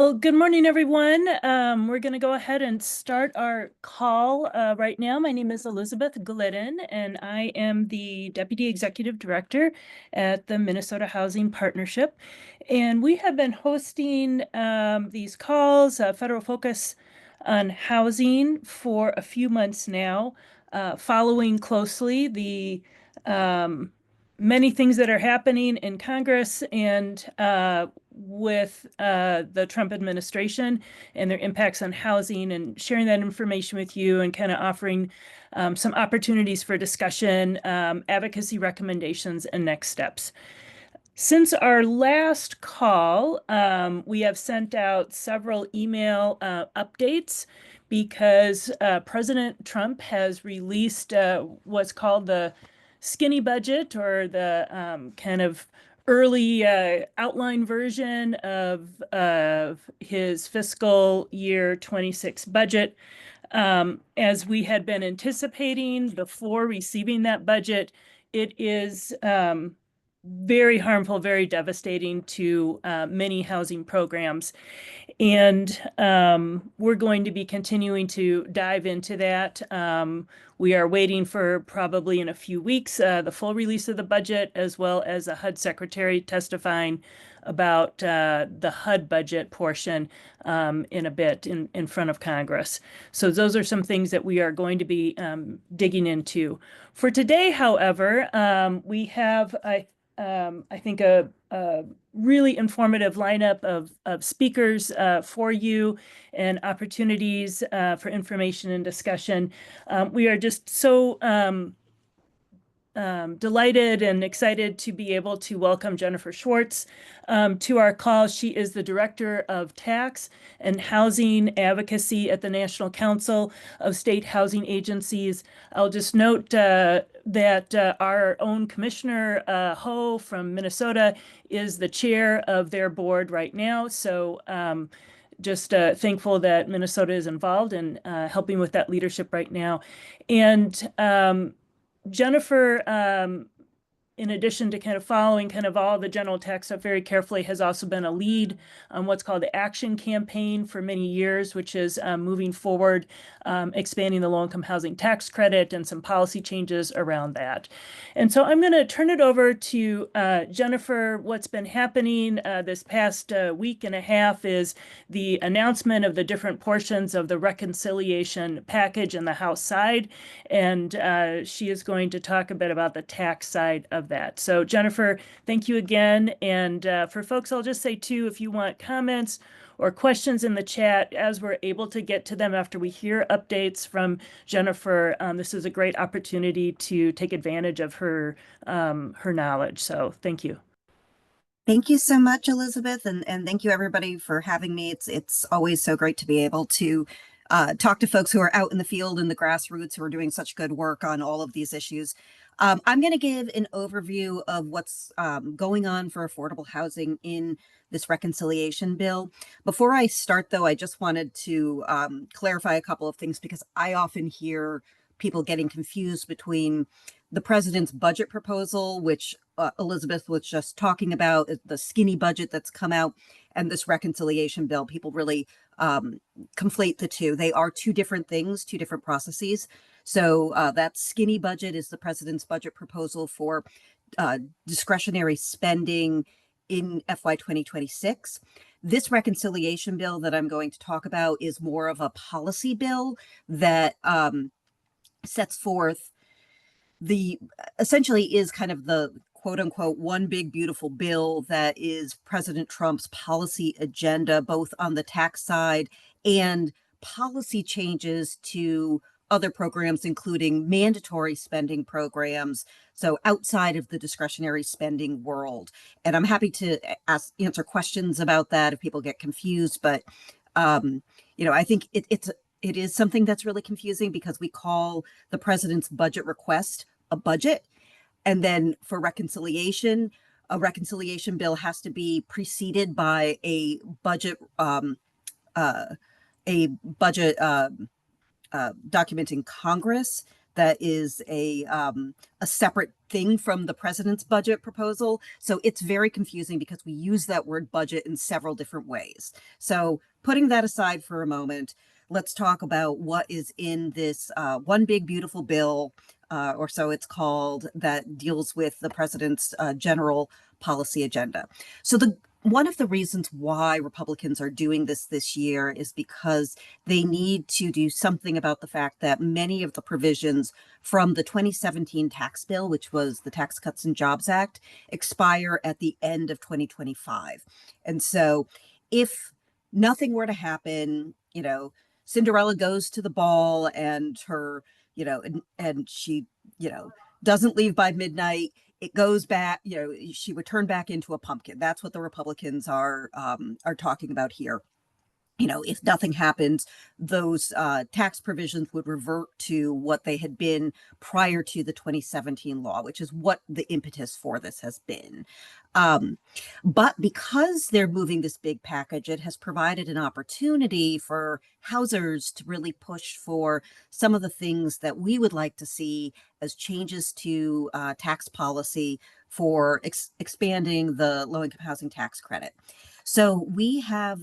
Well, good morning, everyone. We're going to go ahead and start our call right now. My name is Elizabeth Glidden, and I am the Deputy Executive Director at the Minnesota Housing Partnership. And we have been hosting these calls, Federal Focus on Housing, for a few months now, following closely the many things that are happening in Congress and with the Trump administration and their impacts on housing, and sharing that information with you and kind of offering some opportunities for discussion, advocacy recommendations, and next steps. Since our last call, we have sent out several email updates because President Trump has released what's called the skinny budget, or the kind of early outline version of his fiscal year 26 budget. As we had been anticipating before receiving that budget, it is very harmful, very devastating to many housing programs. And we're going to be continuing to dive into that. We are waiting for, probably in a few weeks, the full release of the budget, as well as a HUD secretary testifying about the HUD budget portion in a bit in front of Congress. So those are some things that we are going to be digging into. For today, however, we have, I think, a really informative lineup of speakers for you, and opportunities for information and discussion. We are just so delighted and excited to be able to welcome Jennifer Schwartz to our call. She is the Director of Tax and Housing Advocacy at the National Council of State Housing Agencies. I'll just note that our own Commissioner Ho from Minnesota is the chair of their board right now. So just thankful that Minnesota is involved in helping with that leadership right now. And Jennifer, in addition to kind of following kind of all the general tax stuff very carefully, has also been a lead on what's called the Action Campaign for many years, which is moving forward, expanding the low-income housing tax credit and some policy changes around that. And so I'm going to turn it over to Jennifer. What's been happening this past week and a half is the announcement of the different portions of the reconciliation package in the House side, and she is going to talk a bit about the tax side of that. So Jennifer, thank you again. And for folks, I'll just say too, if you want comments or questions in the chat, as we're able to get to them after we hear updates from Jennifer, this is a great opportunity to take advantage of her knowledge. So thank you. Thank you so much, Elizabeth, and thank you everybody for having me. It's always so great to be able to talk to folks who are out in the field, in the grassroots, who are doing such good work on all of these issues. I'm going to give an overview of what's going on for affordable housing in this reconciliation bill. Before I start, though, I just wanted to clarify a couple of things, because I often hear people getting confused between the president's budget proposal, which Elizabeth was just talking about, the skinny budget that's come out, and this reconciliation bill. People really conflate the two. They are two different things, two different processes. So that skinny budget is the president's budget proposal for discretionary spending in FY 2026. This reconciliation bill that I'm going to talk about is more of a policy bill that sets forth essentially is kind of the quote unquote one big beautiful bill that is President Trump's policy agenda, both on the tax side and policy changes to other programs, including mandatory spending programs, so outside of the discretionary spending world. And I'm happy to answer questions about that if people get confused. But I think it is something that's really confusing, because we call the president's budget request a budget, and then for reconciliation, a reconciliation bill has to be preceded by a budget document in Congress that is a separate thing from the president's budget proposal. So it's very confusing because we use that word budget in several different ways. So putting that aside for a moment, let's talk about what is in this one big beautiful bill, or so it's called, that deals with the president's general policy agenda. So one of the reasons why Republicans are doing this year is because they need to do something about the fact that many of the provisions from the 2017 tax bill, which was the Tax Cuts and Jobs Act, expire at the end of 2025. And so if nothing were to happen, Cinderella goes to the ball and her, and she, doesn't leave by midnight, it goes back, she would turn back into a pumpkin. That's what the Republicans are talking about here. If nothing happens, those tax provisions would revert to what they had been prior to the 2017 law, which is what the impetus for this has been. But because they're moving this big package, it has provided an opportunity for housers to really push for some of the things that we would like to see as changes to tax policy for expanding the low-income housing tax credit. So we have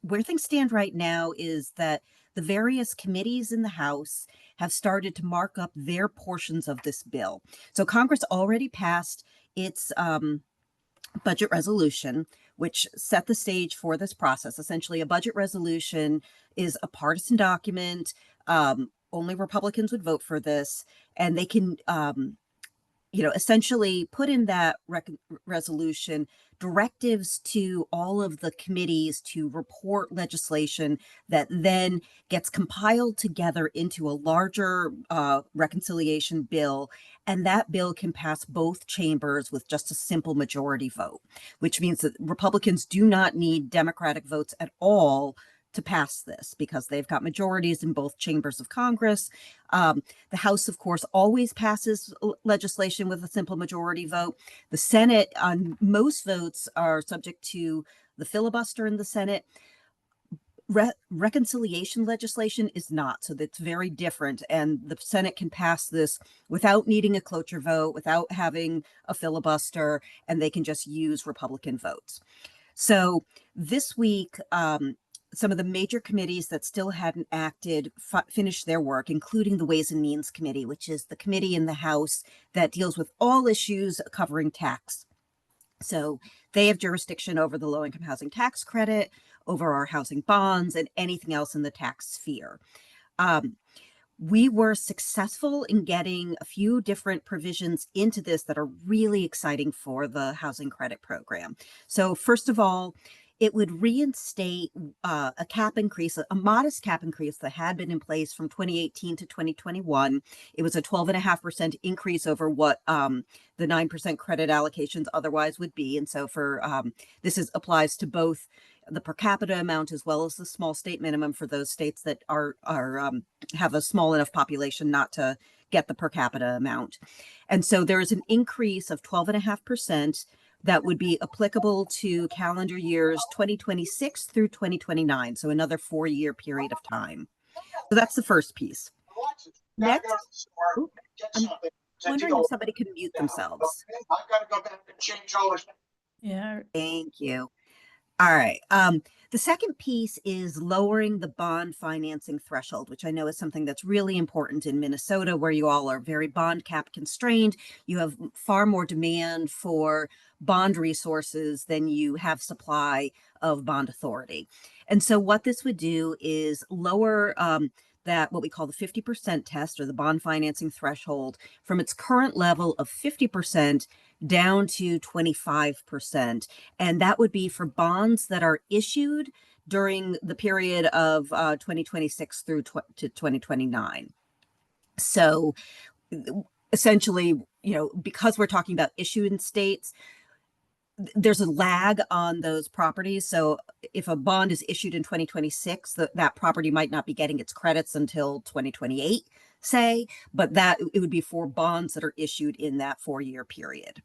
where things stand right now is that the various committees in the House have started to mark up their portions of this bill. So Congress already passed its budget resolution, which set the stage for this process. Essentially, a budget resolution is a partisan document. Only Republicans would vote for this, and they can essentially put in that resolution directives to all of the committees to report legislation that then gets compiled together into a larger reconciliation bill. And that bill can pass both chambers with just a simple majority vote, which means that Republicans do not need Democratic votes at all to pass this because they've got majorities in both chambers of Congress. The House, of course, always passes legislation with a simple majority vote. The Senate, on most votes, are subject to the filibuster in the Senate. Reconciliation legislation is not, so that's very different. And the Senate can pass this without needing a cloture vote, without having a filibuster, and they can just use Republican votes. So this week, some of the major committees that still hadn't acted finished their work, including the Ways and Means Committee, which is the committee in the House that deals with all issues covering tax. So they have jurisdiction over the low-income housing tax credit, over our housing bonds, and anything else in the tax sphere. We were successful in getting a few different provisions into this that are really exciting for the housing credit program. So first of all, it would reinstate a cap increase, a modest cap increase that had been in place from 2018 to 2021. It was a 12.5% increase over what the 9% credit allocations otherwise would be. And so for applies to both the per capita amount as well as the small state minimum for those states that have a small enough population not to get the per capita amount. And so there is an increase of 12.5% that would be applicable to calendar years 2026 through 2029. So another 4-year period of time. So that's the first piece. Next, I'm wondering if somebody can mute themselves. I've got to go back and change all this. Yeah. Thank you. All right. The second piece is lowering the bond financing threshold, which I know is something that's really important in Minnesota, where you all are very bond cap constrained. You have far more demand for bond resources than you have supply of bond authority. And so what this would do is lower that what we call the 50% test, or the bond financing threshold, from its current level of 50% down to 25%. And that would be for bonds that are issued during the period of 2026 through to 2029. So essentially, because we're talking about issuance dates, there's a lag on those properties. So if a bond is issued in 2026, that property might not be getting its credits until 2028, say, but that it would be for bonds that are issued in that 4-year period.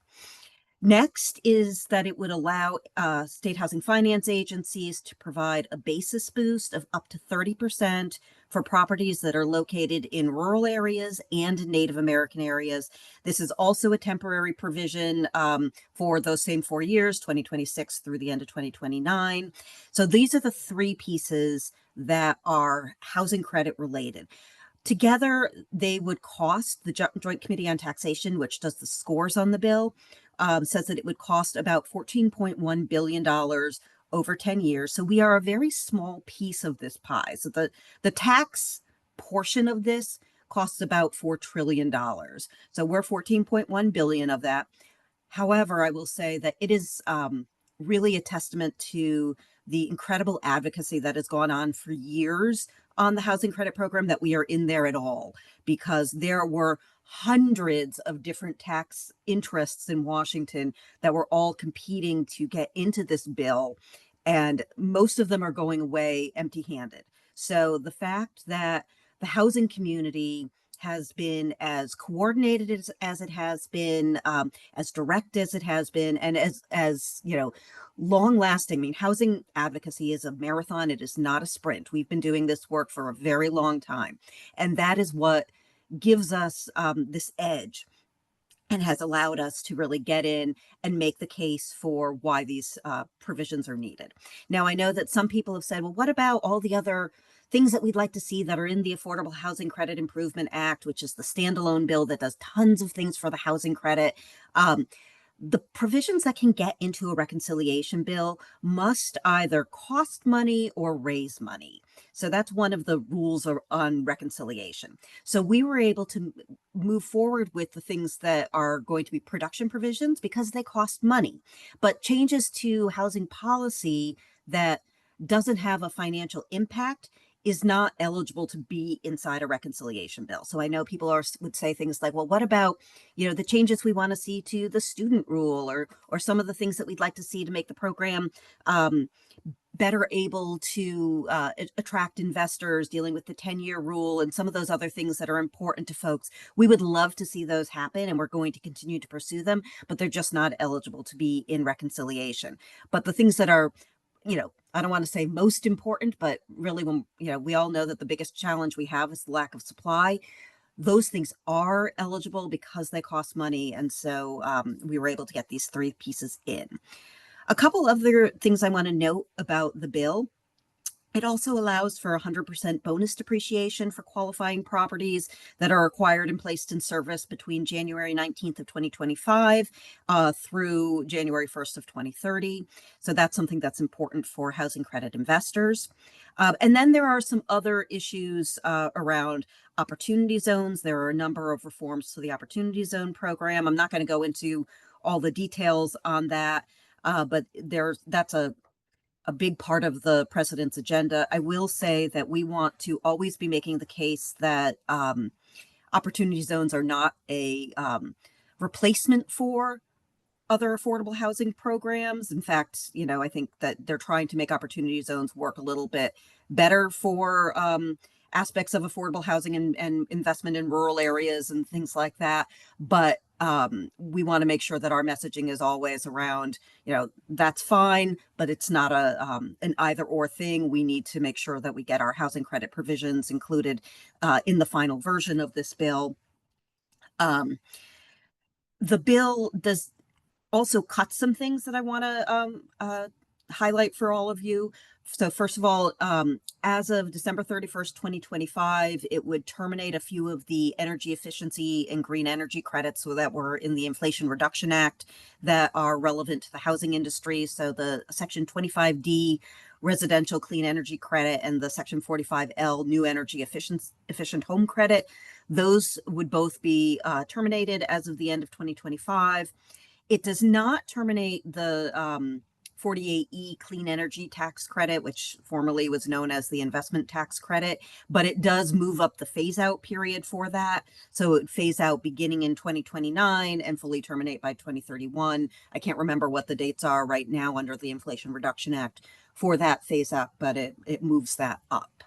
Next is that it would allow state housing finance agencies to provide a basis boost of up to 30% for properties that are located in rural areas and Native American areas. This is also a temporary provision for those same 4 years, 2026 through the end of 2029. So these are the three pieces that are housing credit related. Together, they would cost the Joint Committee on Taxation, which does the scores on the bill, says that it would cost about $14.1 billion over 10 years. So we are a very small piece of this pie. So the tax portion of this costs about $4 trillion. So we're 14.1 billion of that. However, I will say that it is really a testament to the incredible advocacy that has gone on for years on the housing credit program that we are in there at all, because there were hundreds of different tax interests in Washington that were all competing to get into this bill, and most of them are going away empty-handed. So the fact that the housing community has been as coordinated as it has been, as direct as it has been, and as you know, long lasting. I mean, housing advocacy is a marathon. It is not a sprint. We've been doing this work for a very long time. And that is what gives us this edge and has allowed us to really get in and make the case for why these provisions are needed. Now, I know that some people have said, well, what about all the other things that we'd like to see that are in the Affordable Housing Credit Improvement Act, which is the standalone bill that does tons of things for the housing credit? The provisions that can get into a reconciliation bill must either cost money or raise money. So that's one of the rules on reconciliation. So we were able to move forward with the things that are going to be production provisions because they cost money, but changes to housing policy that doesn't have a financial impact is not eligible to be inside a reconciliation bill. So I know people would say things like, well, what about, the changes we want to see to the student rule or some of the things that we'd like to see to make the program better able to attract investors, dealing with the 10-year rule and some of those other things that are important to folks. We would love to see those happen, and we're going to continue to pursue them, but they're just not eligible to be in reconciliation. But the things that are, I don't want to say most important, but really when, we all know that the biggest challenge we have is the lack of supply. Those things are eligible because they cost money. And so we were able to get these three pieces in. A couple other things I want to note about the bill. It also allows for 100% bonus depreciation for qualifying properties that are acquired and placed in service between January 19th of 2025 through January 1st of 2030. So that's something that's important for housing credit investors. And then there are some other issues around opportunity zones. There are a number of reforms to the opportunity zone program. I'm not going to go into all the details on that, but that's a big part of the president's agenda. I will say that we want to always be making the case that opportunity zones are not a replacement for other affordable housing programs. In fact, I think that they're trying to make opportunity zones work a little bit better for aspects of affordable housing and investment in rural areas and things like that. But we want to make sure that our messaging is always around, that's fine, but it's not an either or thing. We need to make sure that we get our housing credit provisions included in the final version of this bill. The bill does also cut some things that I want to highlight for all of you. So first of all, as of December 31st, 2025, it would terminate a few of the energy efficiency and green energy credits that were in the Inflation Reduction Act that are relevant to the housing industry. So the Section 25D residential clean energy credit and the Section 45L new energy efficient home credit, those would both be terminated as of the end of 2025. It does not terminate the 48E clean energy tax credit, which formerly was known as the investment tax credit, but it does move up the phase out period for that. So it would phase out beginning in 2029 and fully terminate by 2031. I can't remember what the dates are right now under the Inflation Reduction Act for that phase out, but it moves that up.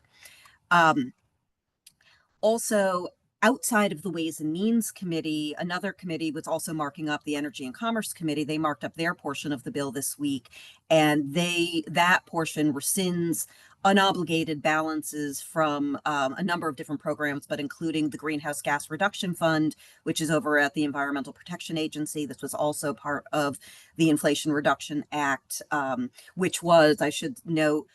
Also, outside of the Ways and Means Committee, another committee was also marking up, the Energy and Commerce Committee. They marked up their portion of the bill this week, and that portion rescinds unobligated balances from a number of different programs, but including the Greenhouse Gas Reduction Fund, which is over at the Environmental Protection Agency. This was also part of the Inflation Reduction Act, which was, I should note,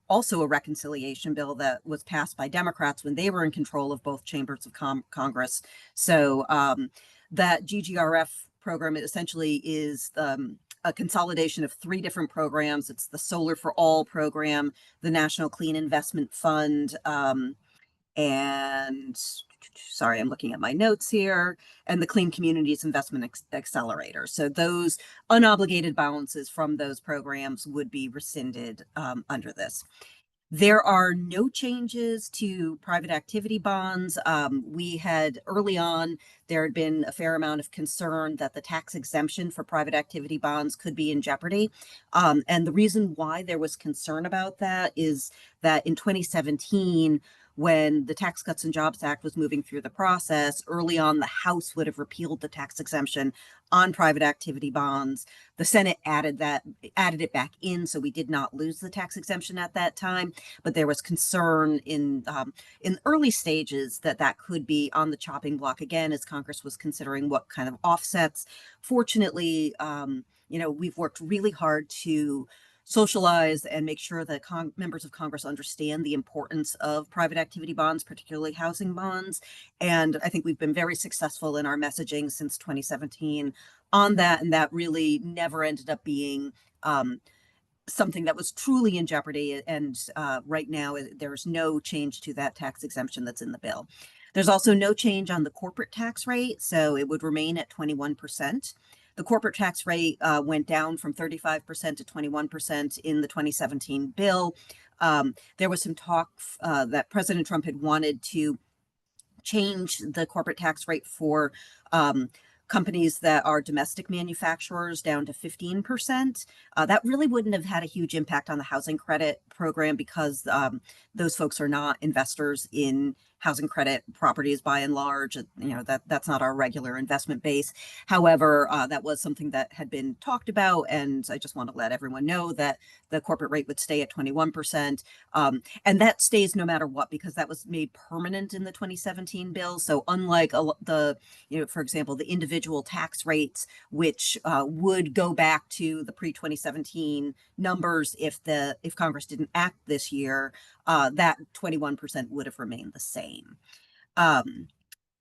also a reconciliation bill that was passed by Democrats when they were in control of both chambers of Congress. So that GGRF program essentially is a consolidation of 3 different programs. It's the Solar for All program, the National Clean Investment Fund, and sorry, I'm looking at my notes here, and the Clean Communities Investment Accelerator. So those unobligated balances from those programs would be rescinded under this. There are no changes to private activity bonds. We had early on, there had been a fair amount of concern that the tax exemption for private activity bonds could be in jeopardy. And the reason why there was concern about that is that in 2017, when the Tax Cuts and Jobs Act was moving through the process, early on, the House would have repealed the tax exemption on private activity bonds. The Senate added it back in, so we did not lose the tax exemption at that time. But there was concern in early stages that could be on the chopping block again, as Congress was considering what kind of offsets. Fortunately, we've worked really hard to socialize and make sure that members of Congress understand the importance of private activity bonds, particularly housing bonds. And I think we've been very successful in our messaging since 2017 on that. And that really never ended up being something that was truly in jeopardy. And right now, there's no change to that tax exemption that's in the bill. There's also no change on the corporate tax rate, so it would remain at 21%. The corporate tax rate went down from 35% to 21% in the 2017 bill. There was some talk that President Trump had wanted to change the corporate tax rate for companies that are domestic manufacturers down to 15%. That really wouldn't have had a huge impact on the housing credit program because those folks are not investors in housing credit properties by and large. That's not our regular investment base. However, that was something that had been talked about, and I just want to let everyone know that the corporate rate would stay at 21%. And that stays no matter what, because that was made permanent in the 2017 bill. So unlike for example, the individual tax rates, which would go back to the pre-2017 numbers if Congress didn't act this year, that 21% would have remained the same.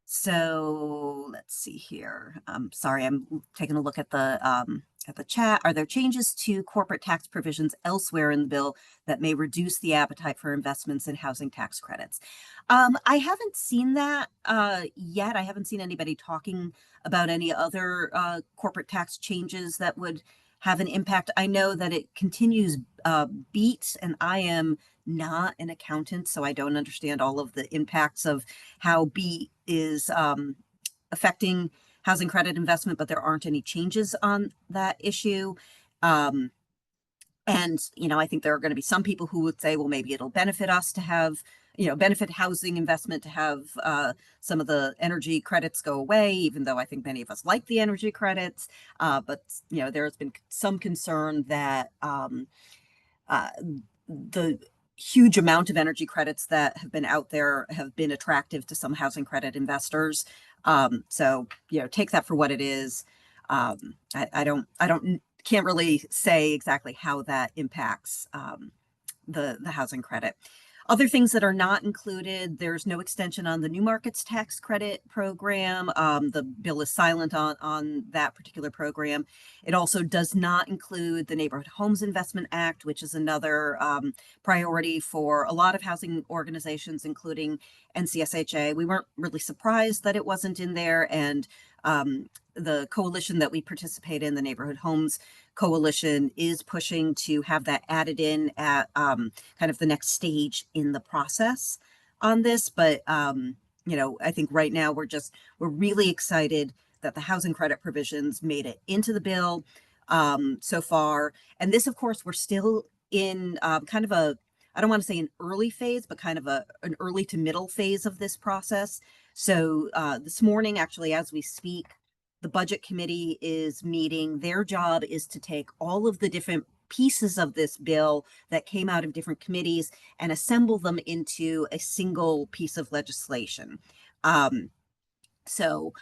So let's see here. Sorry, I'm taking a look at the chat. Are there changes to corporate tax provisions elsewhere in the bill that may reduce the appetite for investments in housing tax credits? I haven't seen that yet. I haven't seen anybody talking about any other corporate tax changes that would have an impact. I know that it continues BEAT, and I am not an accountant, so I don't understand all of the impacts of how BEAT is affecting housing credit investment, but there aren't any changes on that issue. And, I think there are going to be some people who would say, well, maybe it'll benefit us to have, benefit housing investment to have some of the energy credits go away, even though I think many of us like the energy credits. But, there has been some concern that the huge amount of energy credits that have been out there have been attractive to some housing credit investors. So, take that for what it is. Can't really say exactly how that impacts the housing credit. Other things that are not included, there's no extension on the New Markets Tax Credit program. The bill is silent on that particular program. It also does not include the Neighborhood Homes Investment Act, which is another priority for a lot of housing organizations, including NCSHA. We weren't really surprised that it wasn't in there, and the coalition that we participate in, the Neighborhood Homes Coalition, is pushing to have that added in at kind of the next stage in the process on this. But, I think right now we're really excited that the housing credit provisions made it into the bill so far. And this, of course, we're still in kind of I don't want to say an early phase, but kind of an early to middle phase of this process. So this morning, actually, as we speak, the budget committee is meeting. Their job is to take all of the different pieces of this bill that came out of different committees and assemble them into a single piece of legislation. So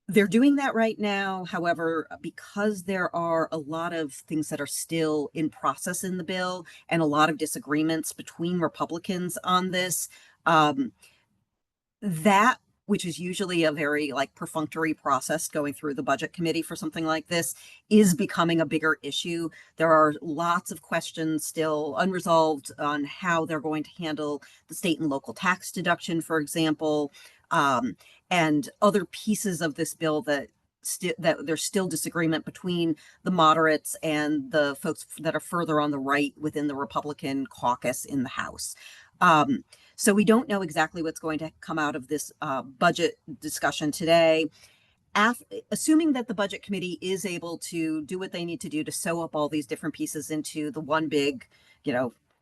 they're doing that right now. However, because there are a lot of things that are still in process in the bill and a lot of disagreements between Republicans on this, that, which is usually a very like perfunctory process going through the budget committee for something like this, is becoming a bigger issue. There are lots of questions still unresolved on how they're going to handle the state and local tax deduction, for example, and other pieces of this bill that there's still disagreement between the moderates and the folks that are further on the right within the Republican caucus in the House. So we don't know exactly what's going to come out of this budget discussion today. Assuming that the budget committee is able to do what they need to do to sew up all these different pieces into the one big,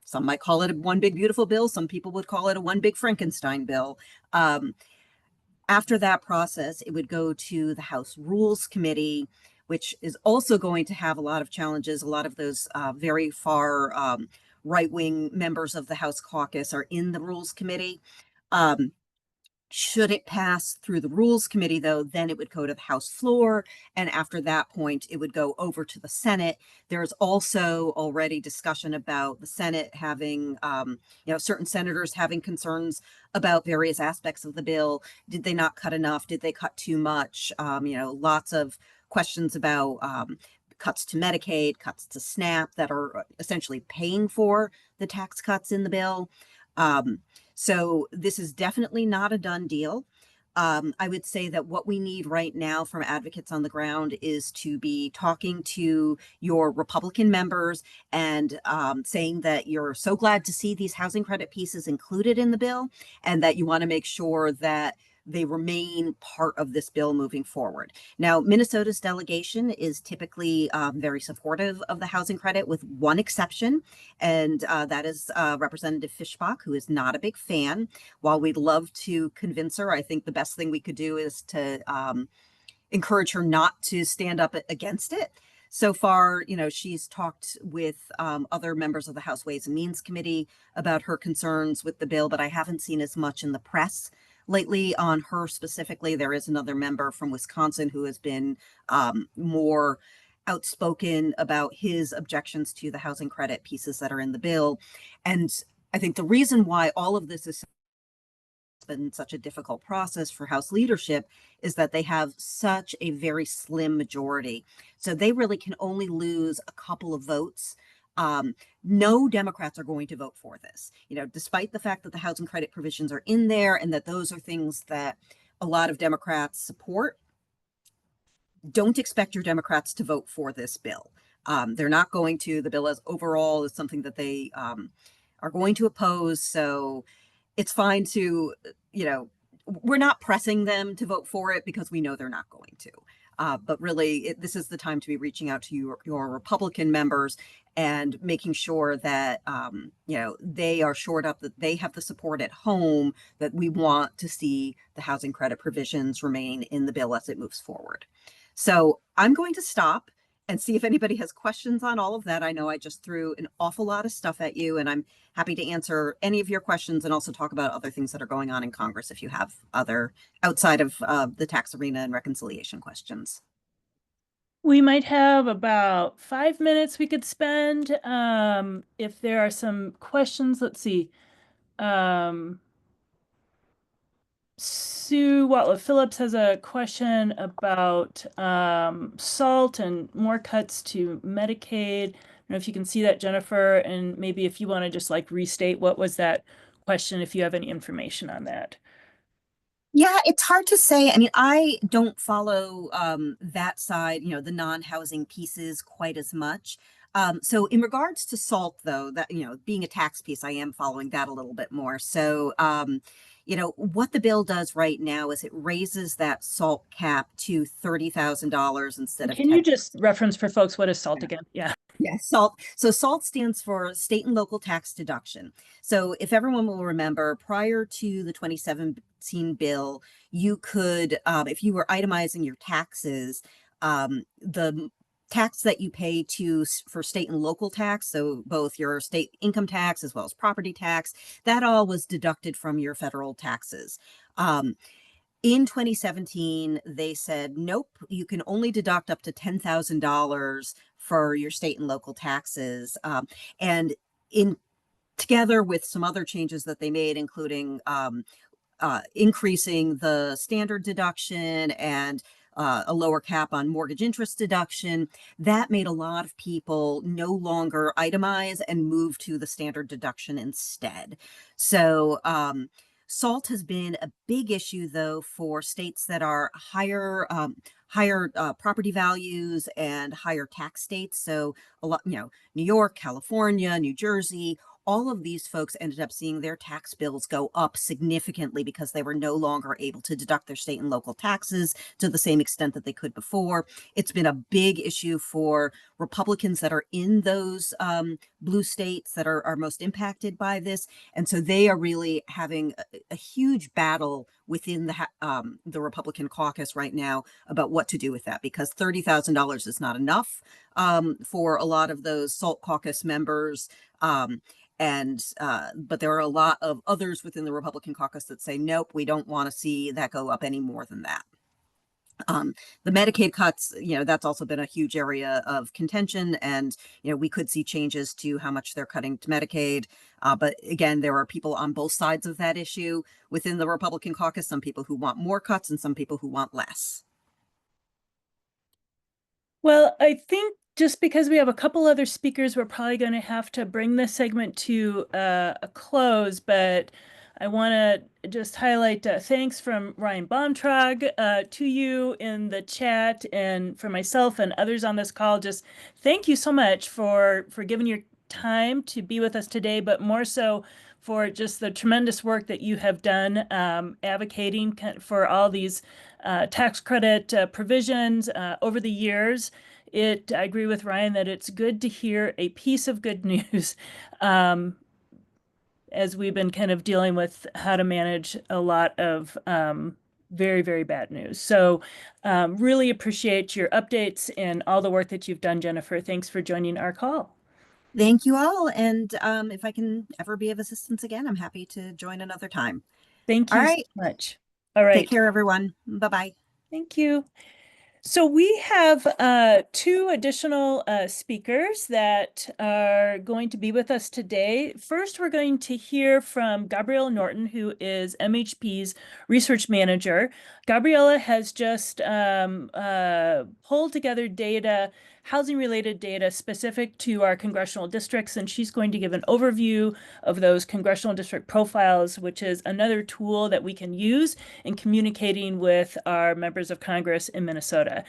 some might call it a one big beautiful bill. Some people would call it a one big Frankenstein bill. After that process, it would go to the House Rules Committee, which is also going to have a lot of challenges. A lot of those very far right-wing members of the House caucus are in the Rules Committee. Should it pass through the Rules Committee, though, then it would go to the House floor. And after that point, it would go over to the Senate. There's also already discussion about the Senate having, certain senators having concerns about various aspects of the bill. Did they not cut enough? Did they cut too much? Lots of questions about cuts to Medicaid, cuts to SNAP that are essentially paying for the tax cuts in the bill. So this is definitely not a done deal. I would say that what we need right now from advocates on the ground is to be talking to your Republican members and saying that you're so glad to see these housing credit pieces included in the bill and that you want to make sure that they remain part of this bill moving forward. Now, Minnesota's delegation is typically very supportive of the housing credit with one exception, and that is Representative Fischbach, who is not a big fan. While we'd love to convince her, I think the best thing we could do is to encourage her not to stand up against it. So far, she's talked with other members of the House Ways and Means Committee about her concerns with the bill, but I haven't seen as much in the press lately on her specifically. There is another member from Wisconsin who has been more outspoken about his objections to the housing credit pieces that are in the bill. And I think the reason why all of this has been such a difficult process for House leadership is that they have such a very slim majority. So they really can only lose a couple of votes. No Democrats are going to vote for this, despite the fact that the housing credit provisions are in there and that those are things that a lot of Democrats support. Don't expect your Democrats to vote for this bill. They're not going to. The bill as overall is something that they are going to oppose. So it's fine to, we're not pressing them to vote for it because we know they're not going to. But really, this is the time to be reaching out to your Republican members and making sure that, they are shored up, that they have the support at home, that we want to see the housing credit provisions remain in the bill as it moves forward. So I'm going to stop and see if anybody has questions on all of that. I know I just threw an awful lot of stuff at you, and I'm happy to answer any of your questions and also talk about other things that are going on in Congress if you have other outside of the tax arena and reconciliation questions. We might have about 5 minutes we could spend. If there are some questions, let's see. Sue Watliff Phillips has a question about SALT and more cuts to Medicaid. I don't know if you can see that, Jennifer, and maybe if you want to just restate what was that question, if you have any information on that. Yeah, it's hard to say. I mean, I don't follow that side, the non-housing pieces quite as much. So in regards to SALT, though, that, being a tax piece, I am following that a little bit more. So, what the bill does right now is it raises that SALT cap to $30,000 instead of Can you just reference for folks what is SALT again? Yeah. Yes, SALT. So SALT stands for State and Local Tax Deduction. So if everyone will remember, prior to the 2017 bill, you could, if you were itemizing your taxes, the tax that you pay for state and local tax, so both your state income tax as well as property tax, that all was deducted from your federal taxes. In 2017, they said, nope, you can only deduct up to $10,000 for your state and local taxes. And in together with some other changes that they made, including increasing the standard deduction and a lower cap on mortgage interest deduction, that made a lot of people no longer itemize and move to the standard deduction instead. So, SALT has been a big issue, though, for states that are higher property values and higher tax states. So a lot, New York, California, New Jersey, all of these folks ended up seeing their tax bills go up significantly because they were no longer able to deduct their state and local taxes to the same extent that they could before. It's been a big issue for Republicans that are in those blue states that are most impacted by this. And so they are really having a huge battle within the Republican caucus right now about what to do with that, because $30,000 is not enough for a lot of those SALT caucus members. But there are a lot of others within the Republican caucus that say, nope, we don't want to see that go up any more than that. The Medicaid cuts, that's also been a huge area of contention, and we could see changes to how much they're cutting to Medicaid. But again, there are people on both sides of that issue within the Republican caucus, some people who want more cuts and some people who want less. Well, I think just because we have a couple other speakers, we're probably going to have to bring this segment to a close, but I want to just highlight thanks from Ryan Bontrag to you in the chat, and for myself and others on this call. Just thank you so much for giving your time to be with us today, but more so for just the tremendous work that you have done advocating for all these tax credit provisions over the years. I agree with Ryan that it's good to hear a piece of good news as we've been kind of dealing with how to manage a lot of very, very bad news. So really appreciate your updates and all the work that you've done, Jennifer. Thanks for joining our call. Thank you all. And if I can ever be of assistance again, I'm happy to join another time. Thank All you so right. much. All right. Take care, everyone. Bye-bye. Thank you. So we have two additional speakers that are going to be with us today. First, we're going to hear from Gabriella Norton, who is MHP's research manager. Gabriella has just pulled together data, housing-related data specific to our congressional districts, and she's going to give an overview of those congressional district profiles, which is another tool that we can use in communicating with our members of Congress in Minnesota.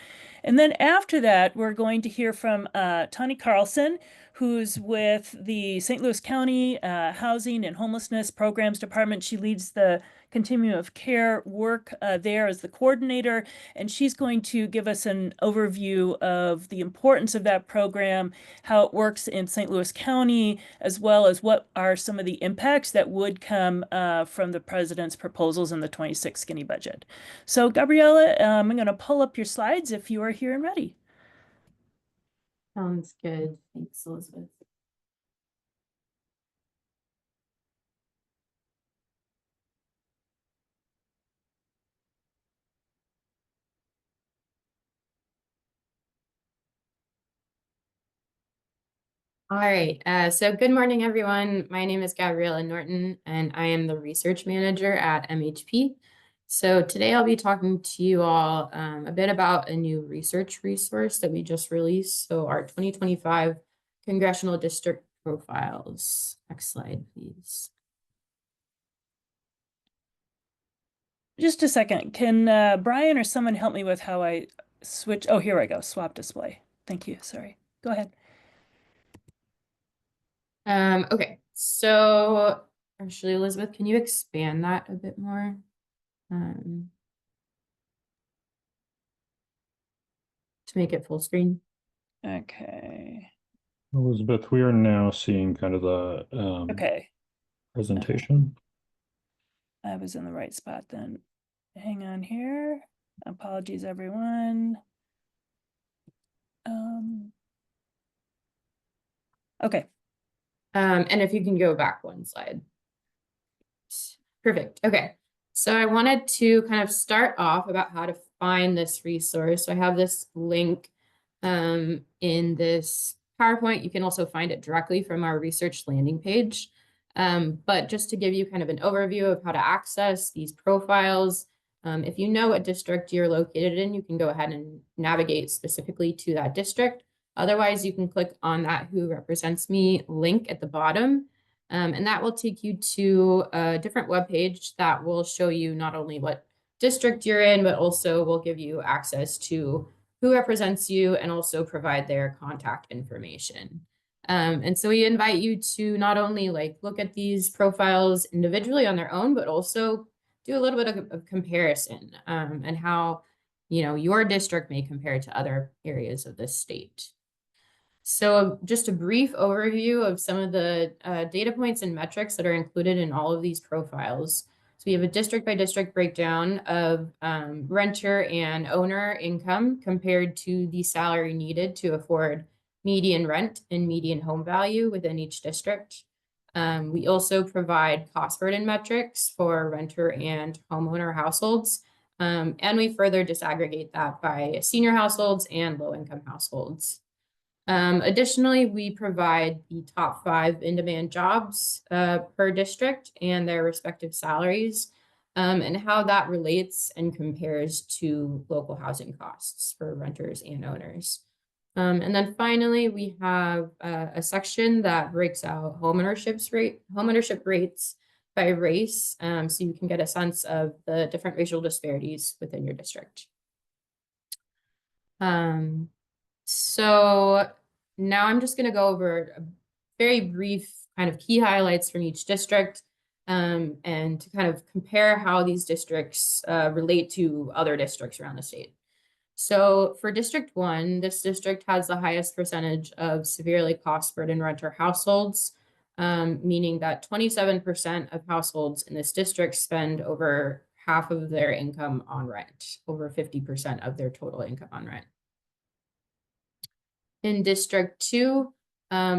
And then after that, we're going to hear from Tani Carlson, who's with the St. Louis County Housing and Homelessness Programs Department. She leads the continuum of care work there as the coordinator, and she's going to give us an overview of the importance of that program, how it works in St. Louis County, as well as what are some of the impacts that would come from the president's proposals in the 26 skinny budget. So Gabriella, I'm going to pull up your slides if you are here and ready. Sounds good. Thanks, Elizabeth. All right, so good morning, everyone. My name is Gabriella Norton, and I am the research manager at MHP. So today I'll be talking to you all a bit about a new research resource that we just released. So our 2025 Congressional District Profiles. Next slide, please. Just a second. Can Brian or someone help me with how I switch? Oh, here I go. Swap display. Thank you. Sorry. Go ahead. Okay, so actually, Elizabeth, can you expand that a bit more? To make it full screen. Okay. Elizabeth, we are now seeing kind of the Okay, presentation. I was in the right spot then. Hang on here. Apologies, everyone. Okay, And if you can go back one slide. Perfect. Okay. So I wanted to kind of start off about how to find this resource. So I have this link in this PowerPoint. You can also find it directly from our research landing page. But just to give you kind of an overview of how to access these profiles, if you know what district you're located in, you can go ahead and navigate specifically to that district. Otherwise, you can click on that Who Represents Me link at the bottom. And that will take you to a different web page that will show you not only what district you're in, but also will give you access to who represents you and also provide their contact information. And so we invite you to not only like look at these profiles individually on their own, but also do a little bit of comparison and how, you know, your district may compare to other areas of the state. So just a brief overview of some of the data points and metrics that are included in all of these profiles. So we have a district by district breakdown of renter and owner income compared to the salary needed to afford median rent and median home value within each district. We also provide cost burden metrics for renter and homeowner households. And we further disaggregate that by senior households and low-income households. Additionally, we provide the top 5 in-demand jobs per district and their respective salaries, and how that relates and compares to local housing costs for renters and owners. And then finally, we have a section that breaks out homeownership rates by race, so you can get a sense of the different racial disparities within your district. So now I'm just going to go over a very brief kind of key highlights from each district and to kind of compare how these districts relate to other districts around the state. So for District 1, this district has the highest percentage of severely cost burdened renter households, meaning that 27% of households in this district spend over half of their income on rent, over 50% of their total income on rent. In District 2,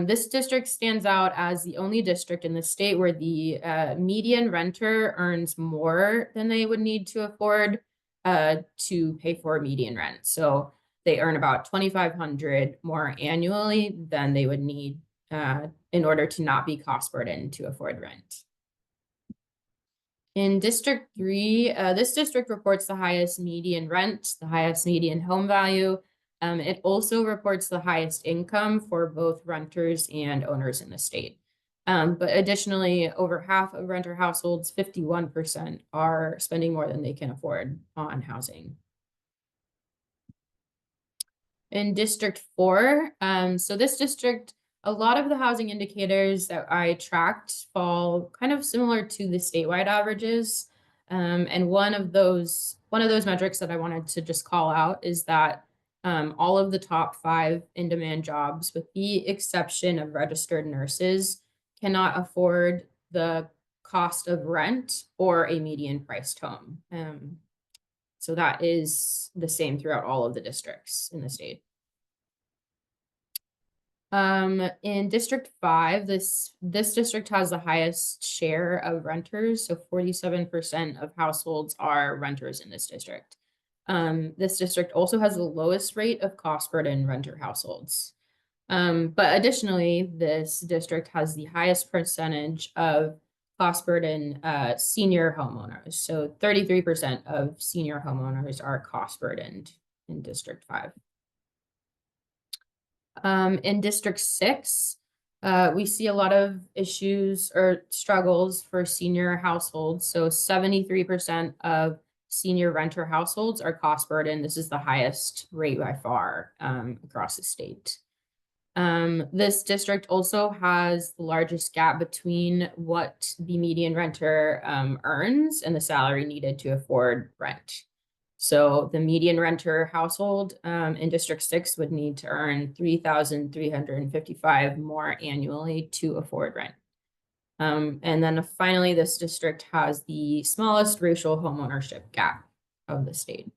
this district stands out as the only district in the state where the median renter earns more than they would need to afford to pay for median rent. So they earn about $2,500 more annually than they would need in order to not be cost burdened to afford rent. In District 3, this district reports the highest median rent, the highest median home value. It also reports the highest income for both renters and owners in the state. But additionally, over half of renter households, 51%, are spending more than they can afford on housing. In District 4, so this district, a lot of the housing indicators that I tracked fall kind of similar to the statewide averages. And one of those metrics that I wanted to just call out is that all of the top 5 in-demand jobs, with the exception of registered nurses, cannot afford the cost of rent or a median priced home. So that is the same throughout all of the districts in the state. In District 5, this district has the highest share of renters. So 47% of households are renters in this district. This district also has the lowest rate of cost burden renter households. But additionally, this district has the highest percentage of cost burden senior homeowners. So 33% of senior homeowners are cost burdened in District 5. In District 6, we see a lot of issues or struggles for senior households. So 73% of senior renter households are cost burdened. This is the highest rate by far across the state. This district also has the largest gap between what the median renter earns and the salary needed to afford rent. So the median renter household in District 6 would need to earn $3,355 more annually to afford rent. And then finally, this district has the smallest racial homeownership gap of the state.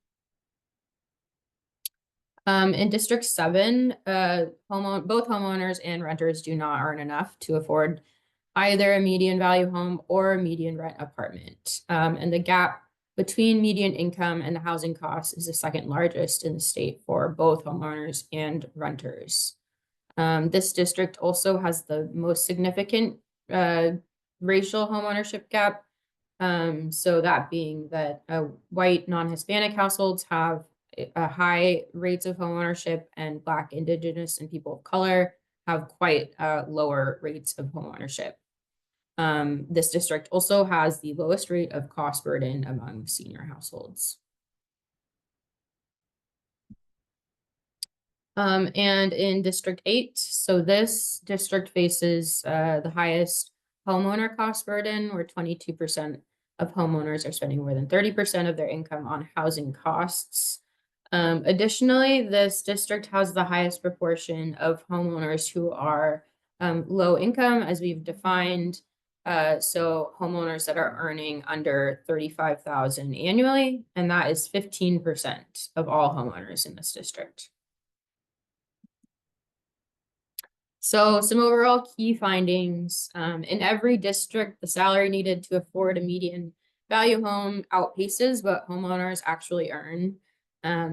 In District 7, both homeowners and renters do not earn enough to afford either a median value home or a median rent apartment. And the gap between median income and the housing costs is the second largest in the state for both homeowners and renters. This district also has the most significant racial homeownership gap. So that being that white non-Hispanic households have high rates of homeownership, and Black, Indigenous, and people of color have quite lower rates of homeownership. This district also has the lowest rate of cost burden among senior households. And in District 8, so this district faces the highest homeowner cost burden, where 22% of homeowners are spending more than 30% of their income on housing costs. Additionally, this district has the highest proportion of homeowners who are low income, as we've defined. So homeowners that are earning under $35,000 annually, and that is 15% of all homeowners in this district. So some overall key findings, in every district, the salary needed to afford a median value home outpaces what homeowners actually earn,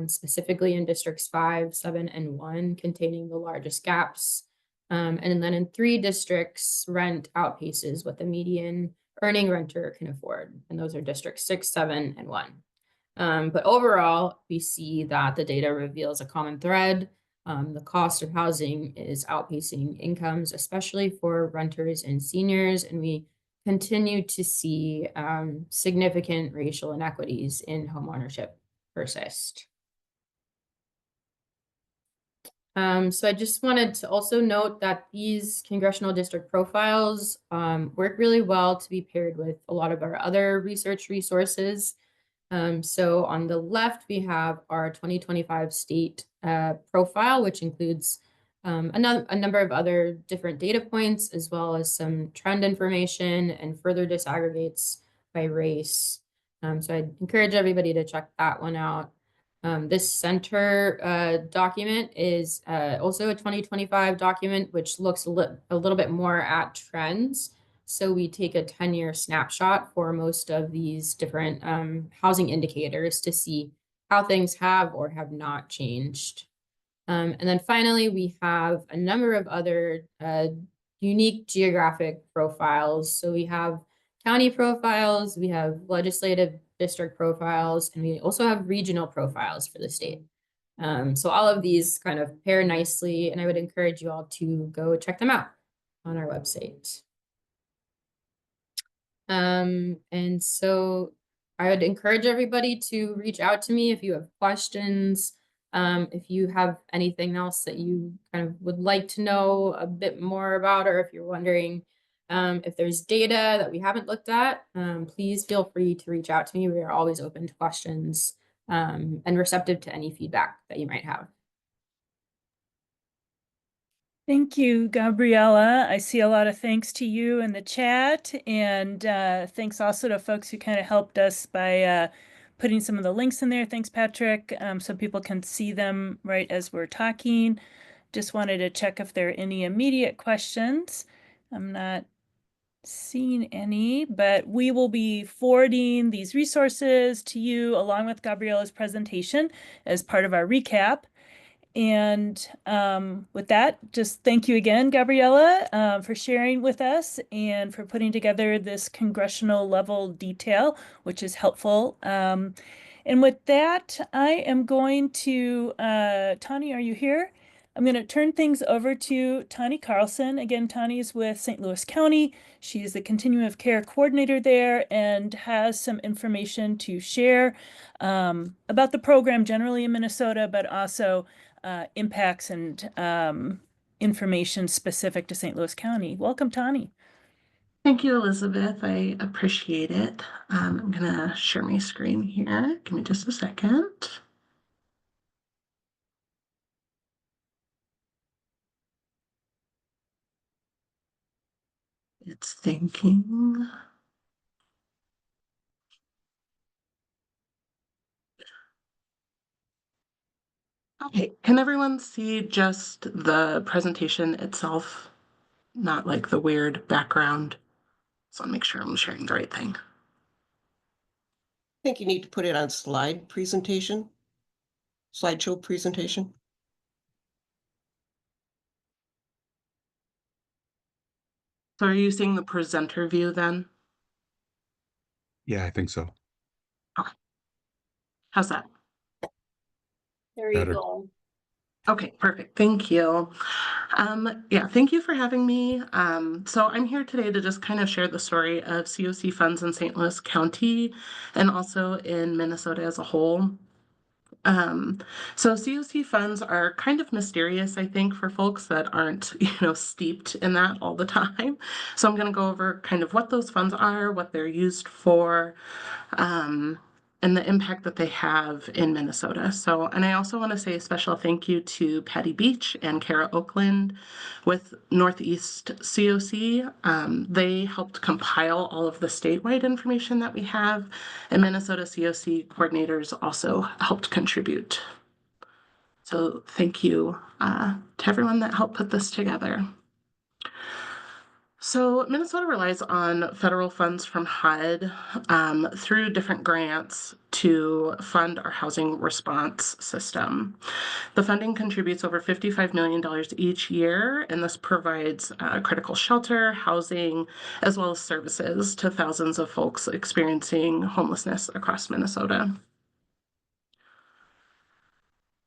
specifically in districts 5, 7, and 1, containing the largest gaps. And then in 3 districts, rent outpaces what the median earning renter can afford. And those are districts 6, 7, and 1. But overall, we see that the data reveals a common thread. The cost of housing is outpacing incomes, especially for renters and seniors, and we continue to see significant racial inequities in homeownership persist. So I just wanted to also note that these congressional district profiles work really well to be paired with a lot of our other research resources. So on the left, we have our 2025 state profile, which includes a number of other different data points, as well as some trend information, and further disaggregates by race. So I'd encourage everybody to check that one out. This center document is also a 2025 document, which looks a little bit more at trends. So we take a 10-year snapshot for most of these different housing indicators to see how things have or have not changed. And then finally, we have a number of other unique geographic profiles. So we have county profiles, we have legislative district profiles, and we also have regional profiles for the state. So all of these kind of pair nicely, and I would encourage you all to go check them out on our website. And so I would encourage everybody to reach out to me if you have questions, if you have anything else that you kind of would like to know a bit more about, or if you're wondering if there's data that we haven't looked at, please feel free to reach out to me. We are always open to questions and receptive to any feedback that you might have. Thank you, Gabriella. I see a lot of thanks to you in the chat, and thanks also to folks who kind of helped us by putting some of the links in there. Thanks, Patrick, so people can see them right as we're talking. Just wanted to check if there are any immediate questions. I'm not seeing any, but we will be forwarding these resources to you along with Gabriella's presentation as part of our recap. And with that, just thank you again, Gabriella, for sharing with us and for putting together this congressional level detail, which is helpful. And with that, I am going to, Tani, are you here? I'm going to turn things over to Tani Carlson. Again, Tani is with St. Louis County. She is the Continuum of Care coordinator there and has some information to share about the program generally in Minnesota, but also impacts and information specific to St. Louis County. Welcome, Tani. Thank you, Elizabeth. I appreciate it. I'm gonna share my screen here. Give me just a second. It's thinking. Okay, can everyone see just the presentation itself? Not like the weird background. So I'll make sure I'm sharing the right thing. I think you need to put it on slideshow presentation. So are you seeing the presenter view then? Yeah, I think so. How's that? There Better. go. Okay, perfect. Thank you. Yeah, thank you for having me. So I'm here today to just kind of share the story of COC funds in St. Louis County and also in Minnesota as a whole. So COC funds are kind of mysterious, I think, for folks that aren't, steeped in that all the time. So I'm going to go over kind of what those funds are, what they're used for, and the impact that they have in Minnesota. So, and I also want to say a special thank you to Patty Beach and Kara Oakland with Northeast COC. They helped compile all of the statewide information that we have, and Minnesota COC coordinators also helped contribute. So thank you to everyone that helped put this together. So Minnesota relies on federal funds from HUD through different grants to fund our housing response system. The funding contributes over $55 million each year, and this provides critical shelter, housing, as well as services to thousands of folks experiencing homelessness across Minnesota.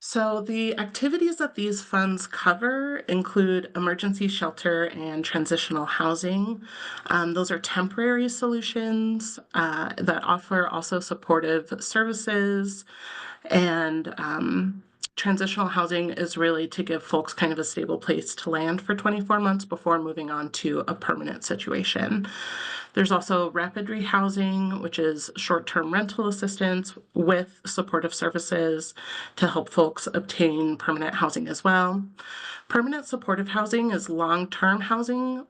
So the activities that these funds cover include emergency shelter and transitional housing. Those are temporary solutions that offer also supportive services, and transitional housing is really to give folks kind of a stable place to land for 24 months before moving on to a permanent situation. There's also rapid rehousing, which is short-term rental assistance with supportive services to help folks obtain permanent housing as well. Permanent supportive housing is long-term housing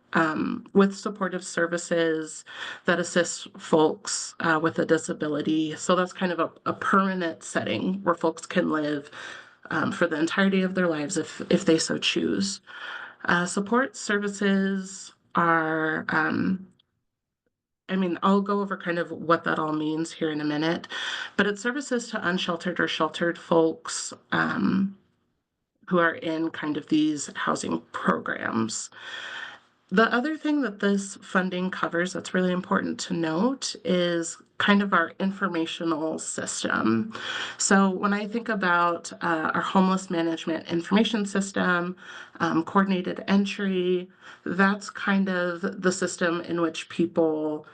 with supportive services that assist folks with a disability. So that's kind of a permanent setting where folks can live for the entirety of their lives if they so choose. Support services are I'll go over kind of what that all means here in a minute, but it's services to unsheltered or sheltered folks who are in kind of these housing programs. The other thing that this funding covers that's really important to note is kind of our informational system. So when I think about our homeless management information system, coordinated entry, that's kind of the system in which people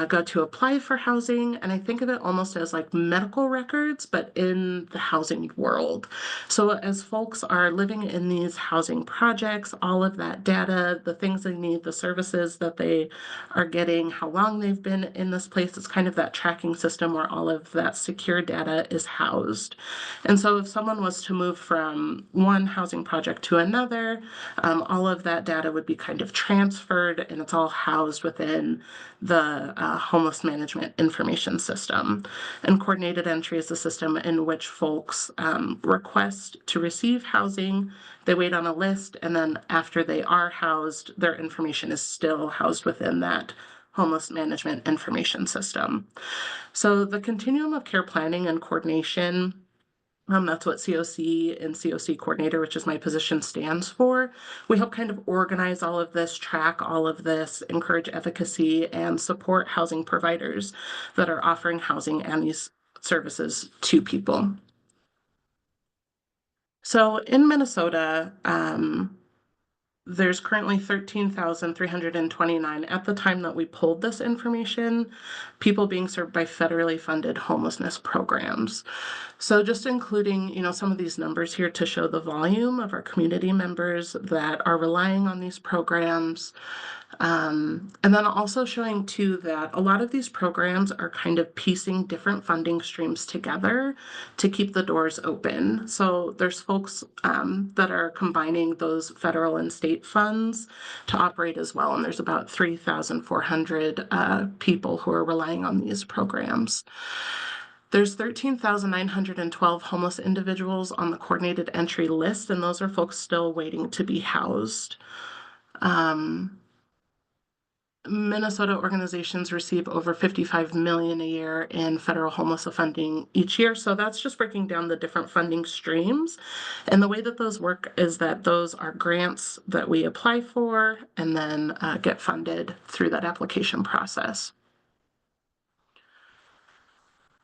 go to apply for housing. And I think of it almost as like medical records, but in the housing world. So as folks are living in these housing projects, all of that data, the things they need, the services that they are getting, how long they've been in this place, it's kind of that tracking system where all of that secure data is housed. And so if someone was to move from one housing project to another, all of that data would be kind of transferred, and it's all housed within the homeless management information system. And coordinated entry is a system in which folks request to receive housing. They wait on a list, and then after they are housed, their information is still housed within that homeless management information system. So the continuum of care planning and coordination, that's what COC and COC coordinator, which is my position, stands for. We help kind of organize all of this, track all of this, encourage advocacy, and support housing providers that are offering housing and these services to people. So in Minnesota, there's currently 13,329 at the time that we pulled this information, people being served by federally funded homelessness programs. So just including, some of these numbers here to show the volume of our community members that are relying on these programs. And then also showing too that a lot of these programs are kind of piecing different funding streams together to keep the doors open. So there's folks that are combining those federal and state funds to operate as well. And there's about 3,400 people who are relying on these programs. There's 13,912 homeless individuals on the coordinated entry list, and those are folks still waiting to be housed. Minnesota organizations receive over 55 million a year in federal homeless funding each year. So that's just breaking down the different funding streams. And the way that those work is that those are grants that we apply for and then get funded through that application process.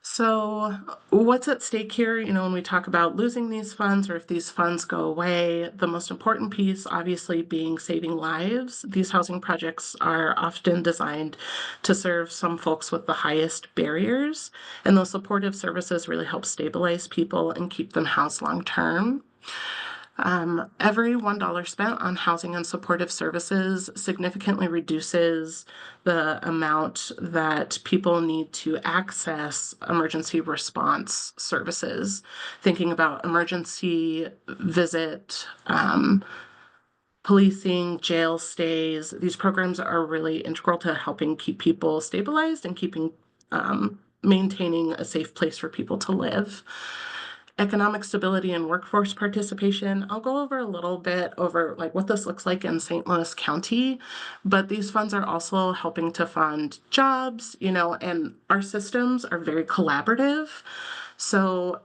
So what's at stake here, when we talk about losing these funds or if these funds go away, the most important piece obviously being saving lives. These housing projects are often designed to serve some folks with the highest barriers, and those supportive services really help stabilize people and keep them housed long term. Every $1 spent on housing and supportive services significantly reduces the amount that people need to access emergency response services. Thinking about emergency visit, policing, jail stays, these programs are really integral to helping keep people stabilized and keeping maintaining a safe place for people to live. Economic stability and workforce participation. I'll go over a little bit over like what this looks like in St. Louis County, but these funds are also helping to fund jobs, and our systems are very collaborative. So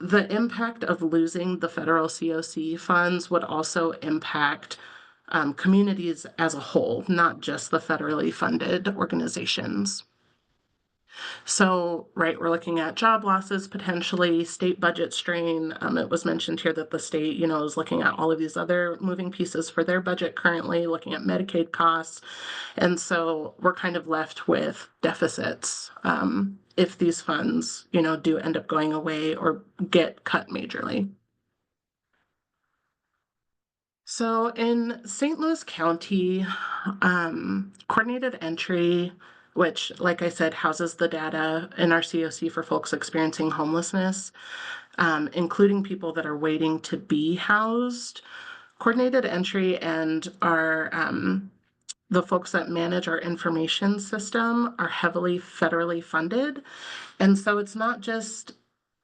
the impact of losing the federal COC funds would also impact communities as a whole, not just the federally funded organizations. So, right, we're looking at job losses, potentially state budget strain. It was mentioned here that the state, is looking at all of these other moving pieces for their budget currently, looking at Medicaid costs. And so we're kind of left with deficits if these funds, do end up going away or get cut majorly. So in St. Louis County, coordinated entry, which, like I said, houses the data in our COC for folks experiencing homelessness, including people that are waiting to be housed. Coordinated entry and our the folks that manage our information system are heavily federally funded. And so it's not just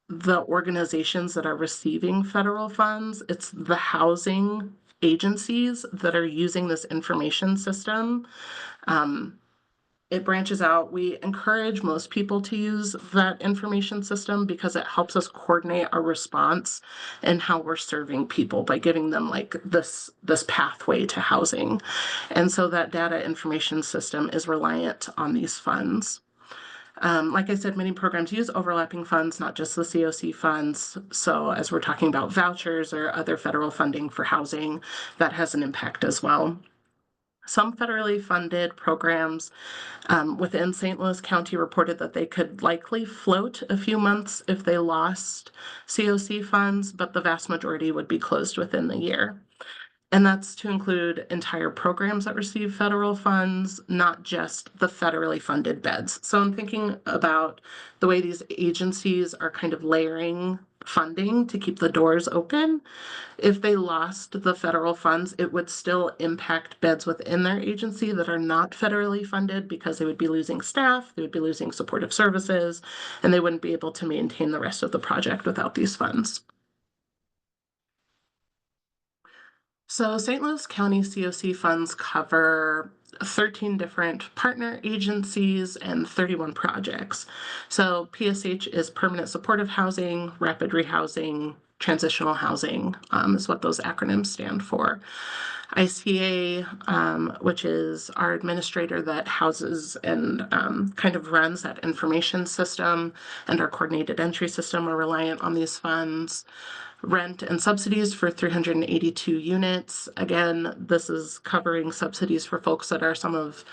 the organizations that are receiving federal funds, it's the housing agencies that are using this information system. It branches out. We encourage most people to use that information system because it helps us coordinate our response and how we're serving people by giving them like this pathway to housing. And so that data information system is reliant on these funds. Like I said, many programs use overlapping funds, not just the COC funds. So as we're talking about vouchers or other federal funding for housing, that has an impact as well. Some federally funded programs within St. Louis County reported that they could likely float a few months if they lost COC funds, but the vast majority would be closed within the year. And that's to include entire programs that receive federal funds, not just the federally funded beds. So I'm thinking about the way these agencies are kind of layering funding to keep the doors open. If they lost the federal funds, it would still impact beds within their agency that are not federally funded because they would be losing staff, they would be losing supportive services, and they wouldn't be able to maintain the rest of the project without these funds. So St. Louis County COC funds cover 13 different partner agencies and 31 projects. So PSH is permanent supportive housing, rapid rehousing, transitional housing is what those acronyms stand for. ICA, which is our administrator that houses and kind of runs that information system, and our coordinated entry system are reliant on these funds. Rent and subsidies for 382 units. Again, this is covering subsidies for folks that are some of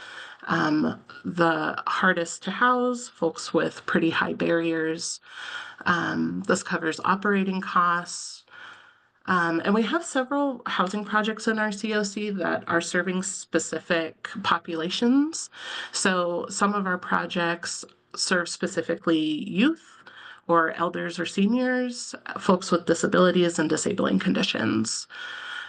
the hardest to house, folks with pretty high barriers. This covers operating costs. And we have several housing projects in our COC that are serving specific populations. So some of our projects serve specifically youth or elders or seniors, folks with disabilities and disabling conditions.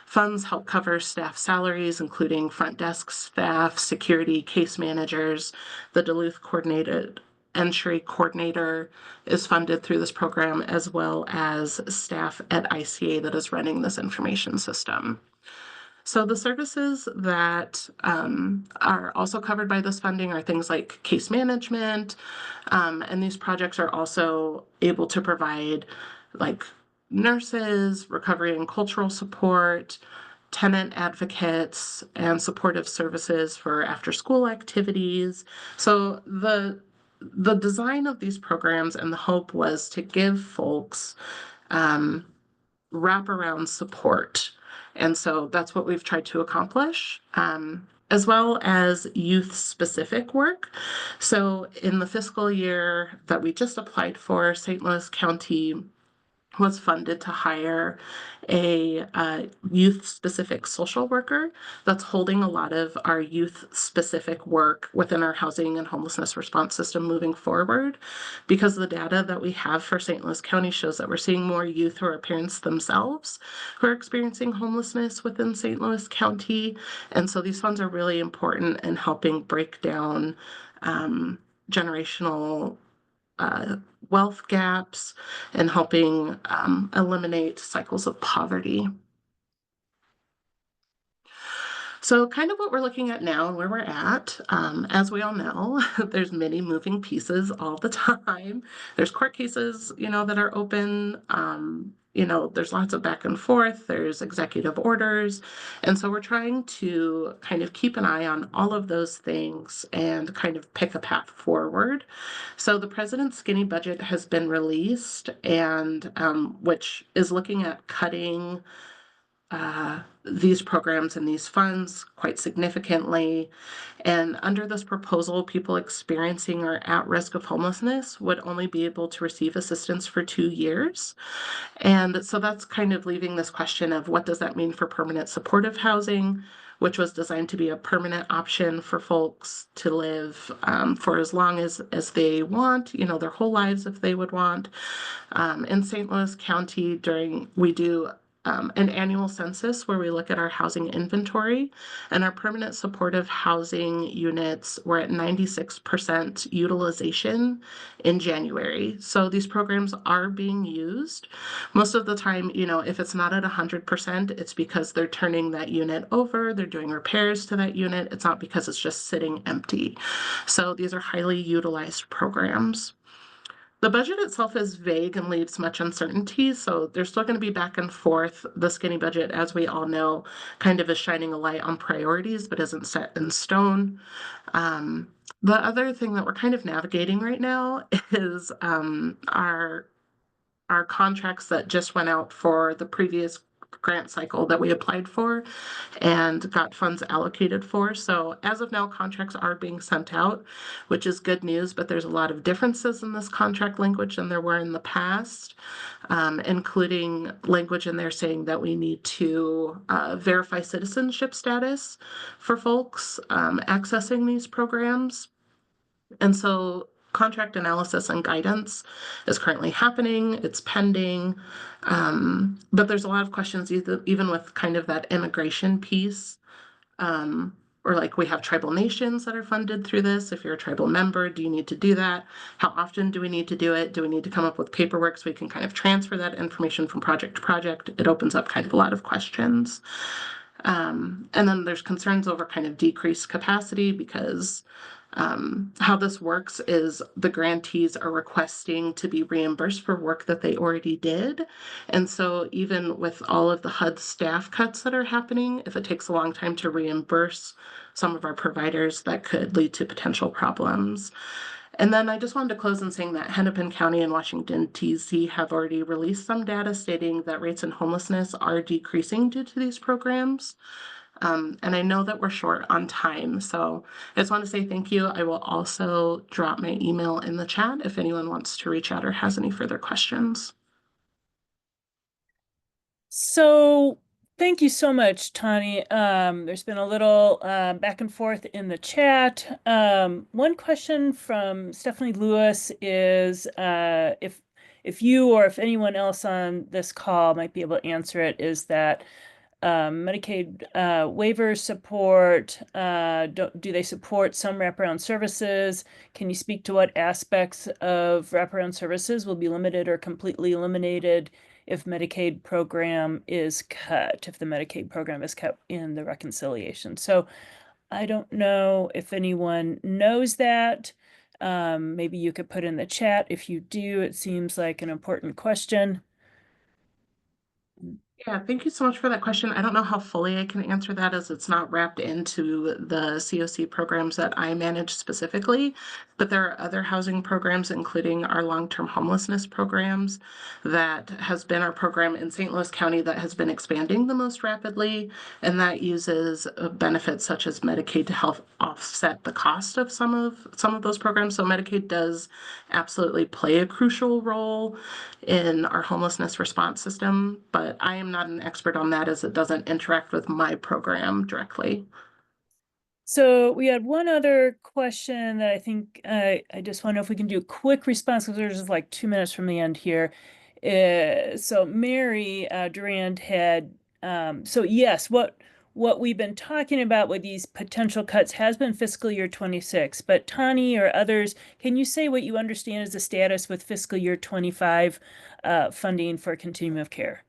Funds help cover staff salaries, including front desk staff, security, case managers. The Duluth Coordinated Entry Coordinator is funded through this program, as well as staff at ICA that is running this information system. So the services that are also covered by this funding are things like case management, and these projects are also able to provide like nurses, recovery and cultural support, tenant advocates, and supportive services for after-school activities. So the design of these programs and the hope was to give folks wraparound support. And so that's what we've tried to accomplish, as well as youth-specific work. So in the fiscal year that we just applied for, St. Louis County was funded to hire a youth-specific social worker that's holding a lot of our youth-specific work within our housing and homelessness response system moving forward, because the data that we have for St. Louis County shows that we're seeing more youth or parents themselves who are experiencing homelessness within St. Louis County. And so these funds are really important in helping break down generational wealth gaps and helping eliminate cycles of poverty. So kind of what we're looking at now and where we're at, as we all know, there's many moving pieces all the time. There's court cases, that are open. There's lots of back and forth. There's executive orders. And so we're trying to kind of keep an eye on all of those things and kind of pick a path forward. So the president's skinny budget has been released, and which is looking at cutting these programs and these funds quite significantly. And under this proposal, people experiencing or at risk of homelessness would only be able to receive assistance for 2 years. And so that's kind of leaving this question of what does that mean for permanent supportive housing, which was designed to be a permanent option for folks to live for as long as they want, their whole lives if they would want. In St. Louis County, we do an annual census where we look at our housing inventory, and our permanent supportive housing units were at 96% utilization in January. So these programs are being used. Most of the time, if it's not at 100%, it's because they're turning that unit over, they're doing repairs to that unit. It's not because it's just sitting empty. So these are highly utilized programs. The budget itself is vague and leaves much uncertainty, so there's still going to be back and forth. The skinny budget, as we all know, kind of is shining a light on priorities, but isn't set in stone. The other thing that we're kind of navigating right now is our contracts that just went out for the previous grant cycle that we applied for and got funds allocated for. So as of now, contracts are being sent out, which is good news, but there's a lot of differences in this contract language than there were in the past, including language in there saying that we need to verify citizenship status for folks accessing these programs. And so contract analysis and guidance is currently happening. It's pending. But there's a lot of questions, even with kind of that immigration piece, or like we have tribal nations that are funded through this. If you're a tribal member, do you need to do that? How often do we need to do it? Do we need to come up with paperwork so we can kind of transfer that information from project to project? It opens up kind of a lot of questions. And then there's concerns over kind of decreased capacity because how this works is the grantees are requesting to be reimbursed for work that they already did. And so even with all of the HUD staff cuts that are happening, if it takes a long time to reimburse some of our providers, that could lead to potential problems. And then I just wanted to close in saying that Hennepin County and Washington, D.C. have already released some data stating that rates in homelessness are decreasing due to these programs. And I know that we're short on time, so I just want to say thank you. I will also drop my email in the chat if anyone wants to reach out or has any further questions. So thank you so much, Tani. There's been a little back and forth in the chat. One question from Stephanie Lewis is if you or if anyone else on this call might be able to answer it, is that Medicaid waiver support, do they support some wraparound services? Can you speak to what aspects of wraparound services will be limited or completely eliminated if Medicaid program is cut, if the Medicaid program is cut in the reconciliation? So I don't know if anyone knows that. Maybe you could put in the chat. If you do, it seems like an important question. Yeah, thank you so much for that question. I don't know how fully I can answer that as it's not wrapped into the COC programs that I manage specifically, but there are other housing programs, including our long-term homelessness programs, that has been our program in St. Louis County that has been expanding the most rapidly, and that uses benefits such as Medicaid to help offset the cost of some of those programs. So Medicaid does absolutely play a crucial role in our homelessness response system, but I am not an expert on that as it doesn't interact with my program directly. So we had one other question that I think I just want to know if we can do a quick response because there's just like 2 minutes from the end here. So Mary Durand had so yes, what we've been talking about with these potential cuts has been fiscal year 26, but Tani or others, can you say what you understand is the status with fiscal year 25 funding for continuum of care?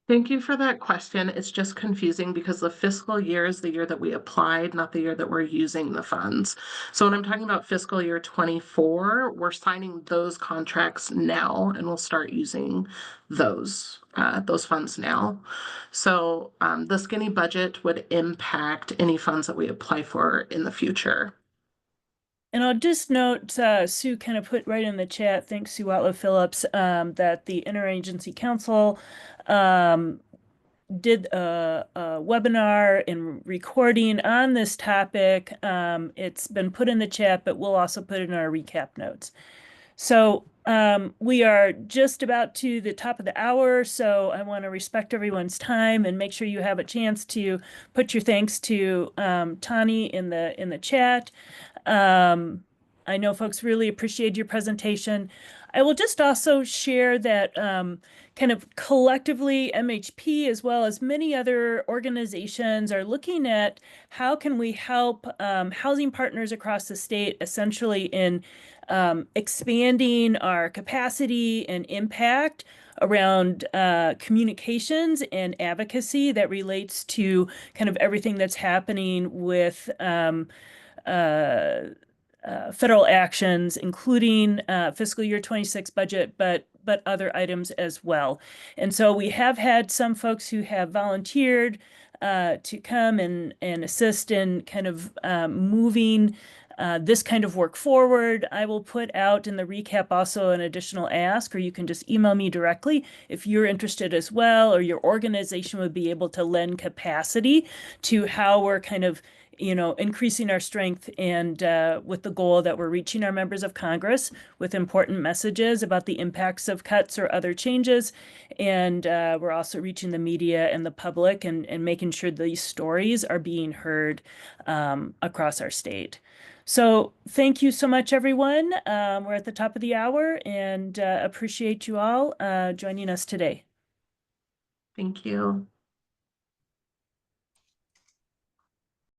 Thank you for that question. It's just confusing because the fiscal year is the year that we applied, not the year that we're using the funds. So when I'm talking about fiscal year 24, we're signing those contracts now and we'll start using those funds now. So the skinny budget would impact any funds that we apply for in the future. And I'll just note, Sue kind of put right in the chat, thanks Sue Watlow Phillips, that the Interagency Council did a webinar and recording on this topic. It's been put in the chat, but we'll also put it in our recap notes. So we are just about to the top of the hour, so I want to respect everyone's time and make sure you have a chance to put your thanks to Tani in the chat. I know folks really appreciate your presentation. I will just also share that kind of collectively MHP as well as many other organizations are looking at how can we help housing partners across the state essentially in expanding our capacity and impact around communications and advocacy that relates to kind of everything that's happening with federal actions, including fiscal year 26 budget, but other items as well. And so we have had some folks who have volunteered to come and assist in kind of moving this kind of work forward. I will put out in the recap also an additional ask, or you can just email me directly if you're interested as well, or your organization would be able to lend capacity to how we're kind of increasing our strength and with the goal that we're reaching our members of Congress with important messages about the impacts of cuts or other changes. And we're also reaching the media and the public and making sure these stories are being heard across our state. So thank you so much, everyone. We're at the top of the hour and appreciate you all joining us today. Thank you.